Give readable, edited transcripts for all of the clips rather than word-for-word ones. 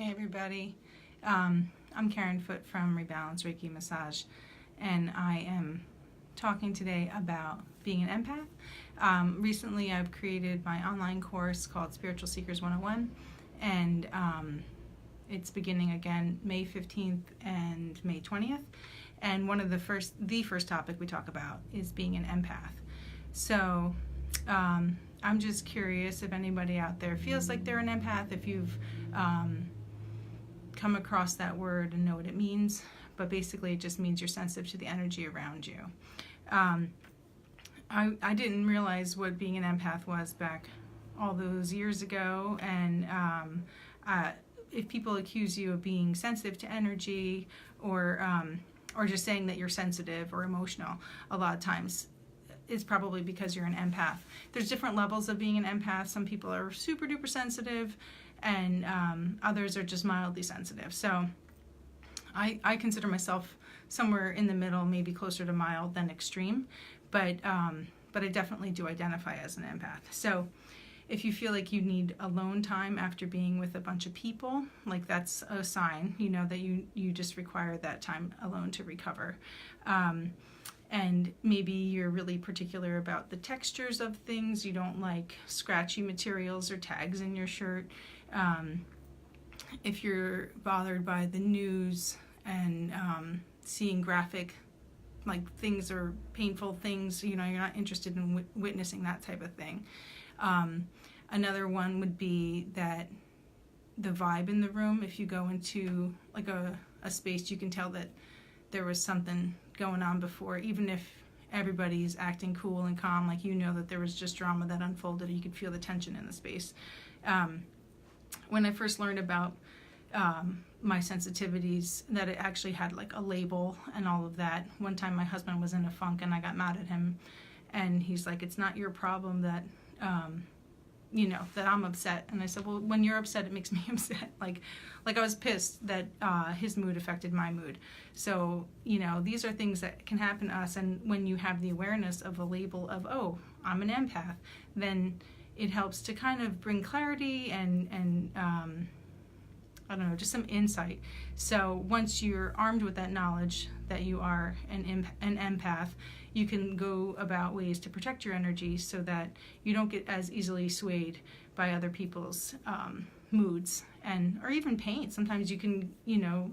Hey everybody, I'm Karen Foote from Rebalance Reiki Massage, and I am talking today about being an empath. Recently I've created my online course called Spiritual Seekers 101, and it's beginning again May 15th and May 20th, and one of the first topic we talk about is being an empath. So I'm just curious if anybody out there feels like they're an empath, if you've come across that word and know what it means, but basically it just means you're sensitive to the energy around you. I didn't realize what being an empath was back all those years ago, and if people accuse you of being sensitive to energy or just saying that you're sensitive or emotional, a lot of times it's probably because you're an empath. There's different levels of being an empath. Some people are super duper sensitive, and others are just mildly sensitive. So I consider myself somewhere in the middle, maybe closer to mild than extreme, but I definitely do identify as an empath. So if you feel like you need alone time after being with a bunch of people, like that's a sign, you know, that you just require that time alone to recover. And maybe you're really particular about the textures of things. You don't like scratchy materials or tags in your shirt. If you're bothered by the news and seeing graphic like things or painful things, you know, you're not interested in witnessing that type of thing. Another one would be that the vibe in the room, if you go into like a space, you can tell that there was something going on before, even if everybody's acting cool and calm, like you know that there was just drama that unfolded, you could feel the tension in the space. When I first learned about my sensitivities, that it actually had like a label and all of that, one time my husband was in a funk and I got mad at him, and he's like, it's not your problem that you know, that I'm upset. And I said, well, when you're upset, it makes me upset. Like I was pissed that his mood affected my mood. So, you know, these are things that can happen to us. And when you have the awareness of a label of, oh, I'm an empath, then it helps to kind of bring clarity and I don't know, just some insight. So once you're armed with that knowledge that you are an empath, you can go about ways to protect your energy so that you don't get as easily swayed by other people's moods or even pain. Sometimes you can, you know,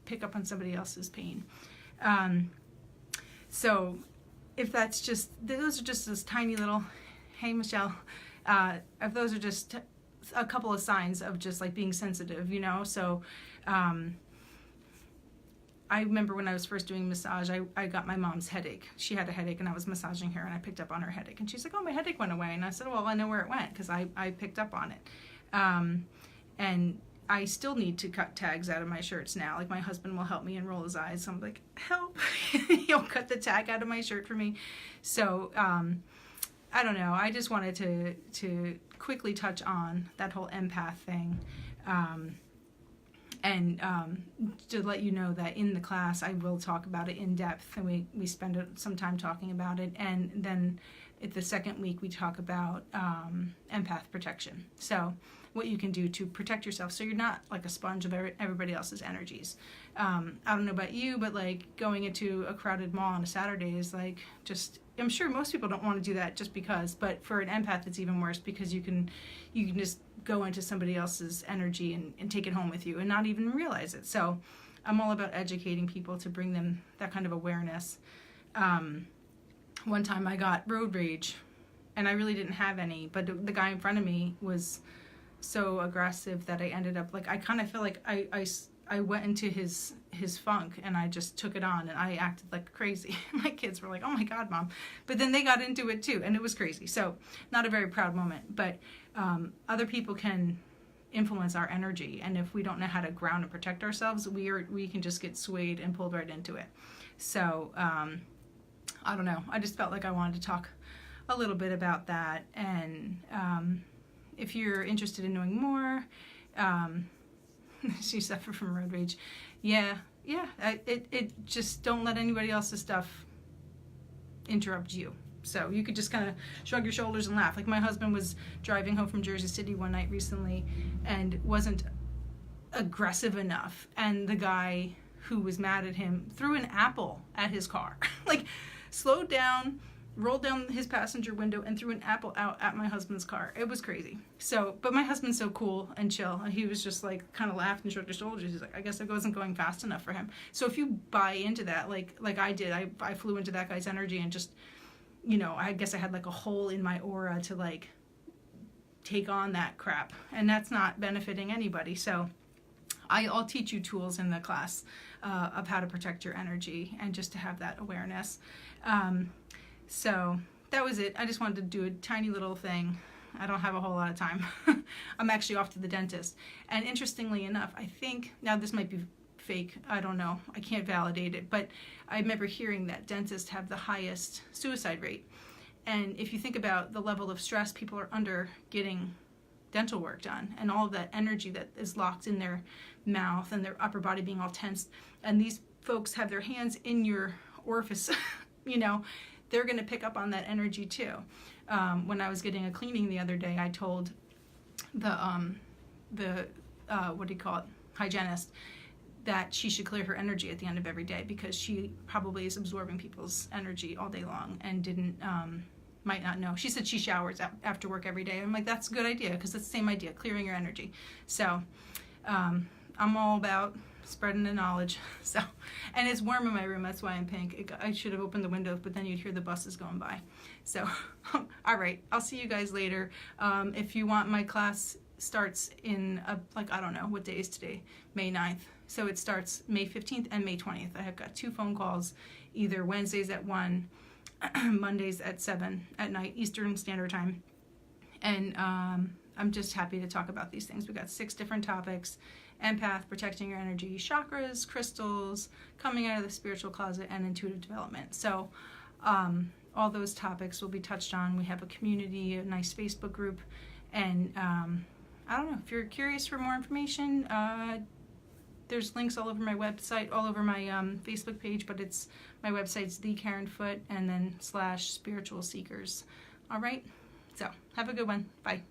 pick up on somebody else's pain. So if that's just, those are just this tiny little, hey Michelle, if those are just a couple of signs of just like being sensitive, you know. So I remember when I was first doing massage, I got my mom's headache. She had a headache and I was massaging her and I picked up on her headache. And she's like, oh, my headache went away. And I said, well, I know where it went because I picked up on it. And I still need to cut tags out of my shirts now. Like my husband will help me and roll his eyes. So I'm like, help. He'll cut the tag out of my shirt for me. So I don't know. I just wanted to quickly touch on that whole empath thing. And to let you know that in the class I will talk about it in depth, and we spend some time talking about it, and then at the second week we talk about empath protection. So what you can do to protect yourself so you're not like a sponge of everybody else's energies. I don't know about you, but like going into a crowded mall on a Saturday is like just, I'm sure most people don't want to do that just because, but for an empath it's even worse because you can just go into somebody else's energy and take it home with you and not even realize it. So I'm all about educating people to bring them that kind of awareness. One time I got road rage and I really didn't have any, but the guy in front of me was so aggressive that I ended up like, I kind of feel like I went into his funk and I just took it on and I acted like crazy. My kids were like, oh my God, Mom. But then they got into it too and it was crazy. So not a very proud moment, but other people can influence our energy. And if we don't know how to ground and protect ourselves, we can just get swayed and pulled right into it. So I don't know. I just felt like I wanted to talk a little bit about that. And if you're interested in knowing more, she suffered from road rage. Yeah. It just don't let anybody else's stuff interrupt you. So you could just kind of shrug your shoulders and laugh. Like my husband was driving home from Jersey City one night recently and wasn't aggressive enough, and the guy who was mad at him threw an apple at his car. Like, slowed down, rolled down his passenger window, and threw an apple out at my husband's car. It was crazy. So, but my husband's so cool and chill, and he was just like, kind of laughed and shrugged his shoulders. He's like, I guess it wasn't going fast enough for him. So if you buy into that, like I did, I flew into that guy's energy and just, you know, I guess I had like a hole in my aura to like take on that crap, and that's not benefiting anybody. So I'll teach you tools in the class of how to protect your energy and just to have that awareness. So that was it. I just wanted to do a tiny little thing. I don't have a whole lot of time. I'm actually off to the dentist. And interestingly enough, I think, now this might be fake, I don't know, I can't validate it, but I remember hearing that dentists have the highest suicide rate. And if you think about the level of stress people are under getting dental work done, and all of that energy that is locked in their mouth and their upper body being all tense, and these folks have their hands in your orifice, you know, they're going to pick up on that energy too. When I was getting a cleaning the other day, I told the what do you call it, hygienist, that she should clear her energy at the end of every day, because she probably is absorbing people's energy all day long and didn't might not know. She said she showers after work every day. I'm like, that's a good idea, because it's the same idea, clearing your energy. So I'm all about spreading the knowledge. So, and it's warm in my room, that's why I'm pink. I should have opened the windows, but then you'd hear the buses going by. So all right, I'll see you guys later. If you want, my class starts in like, I don't know, what day is today? May 9th. So it starts May 15th and May 20th. I have got 2 phone calls, either Wednesdays at 1, Mondays at 7 at night, Eastern Standard Time. And I'm just happy to talk about these things. We got 6 different topics: empath, protecting your energy, chakras, crystals, coming out of the spiritual closet, and intuitive development. So all those topics will be touched on. We have a community, a nice Facebook group, and I don't know, if you're curious for more information, there's links all over my website, all over my Facebook page, but it's, my website's The Karen Foot, and then /spiritual seekers. All right, so have a good one. Bye.